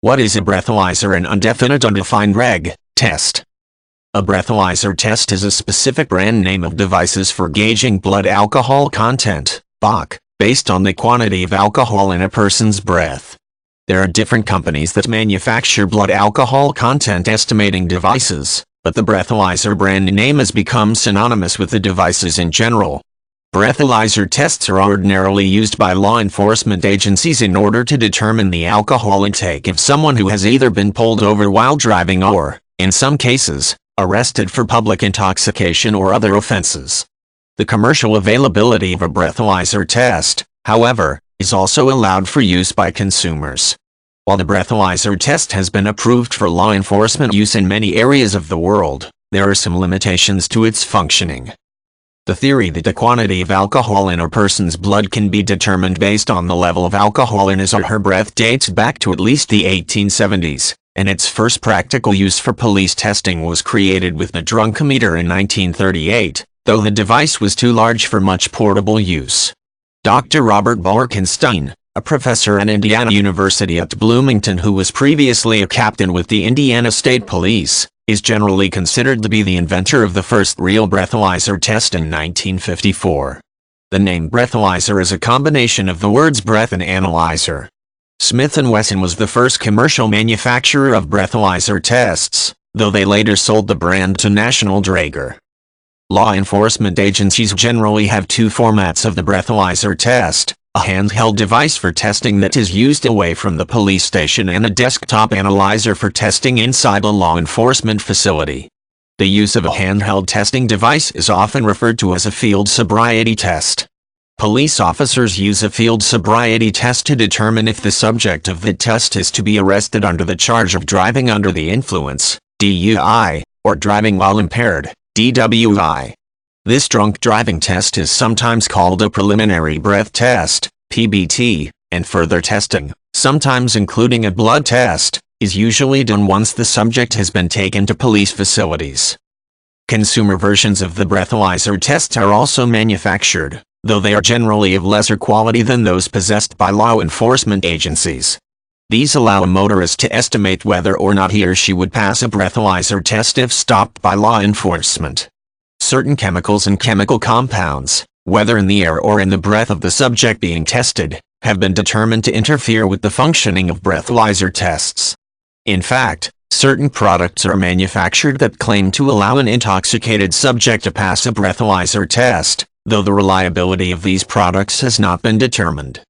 What is a breathalyzer? An indefinite undefined reg test. A breathalyzer test is a specific brand name of devices for gauging blood alcohol content, BAC, based on the quantity of alcohol in a person's breath. There are different companies that manufacture blood alcohol content estimating devices, but the breathalyzer brand name has become synonymous with the devices in general. Breathalyzer tests are ordinarily used by law enforcement agencies in order to determine the alcohol intake of someone who has either been pulled over while driving or, in some cases, arrested for public intoxication or other offenses. The commercial availability of a breathalyzer test, however, is also allowed for use by consumers. While the breathalyzer test has been approved for law enforcement use in many areas of the world, there are some limitations to its functioning. The theory that the quantity of alcohol in a person's blood can be determined based on the level of alcohol in his or her breath dates back to at least the 1870s, and its first practical use for police testing was created with the drunkometer in 1938, though the device was too large for much portable use. Dr. Robert Borkenstein, a professor at Indiana University at Bloomington who was previously a captain with the Indiana State Police, is generally considered to be the inventor of the first real breathalyzer test in 1954. The name breathalyzer is a combination of the words breath and analyzer. Smith & Wesson was the first commercial manufacturer of breathalyzer tests, though they later sold the brand to National Draeger. Law enforcement agencies generally have two formats of the breathalyzer test: a handheld device for testing that is used away from the police station and a desktop analyzer for testing inside a law enforcement facility. The use of a handheld testing device is often referred to as a field sobriety test. Police officers use a field sobriety test to determine if the subject of the test is to be arrested under the charge of driving under the influence, DUI, or driving while impaired, DWI. This drunk driving test is sometimes called a preliminary breath test, PBT, and further testing, sometimes including a blood test, is usually done once the subject has been taken to police facilities. Consumer versions of the breathalyzer tests are also manufactured, though they are generally of lesser quality than those possessed by law enforcement agencies. These allow a motorist to estimate whether or not he or she would pass a breathalyzer test if stopped by law enforcement. Certain chemicals and chemical compounds, whether in the air or in the breath of the subject being tested, have been determined to interfere with the functioning of breathalyzer tests. In fact, certain products are manufactured that claim to allow an intoxicated subject to pass a breathalyzer test, though the reliability of these products has not been determined.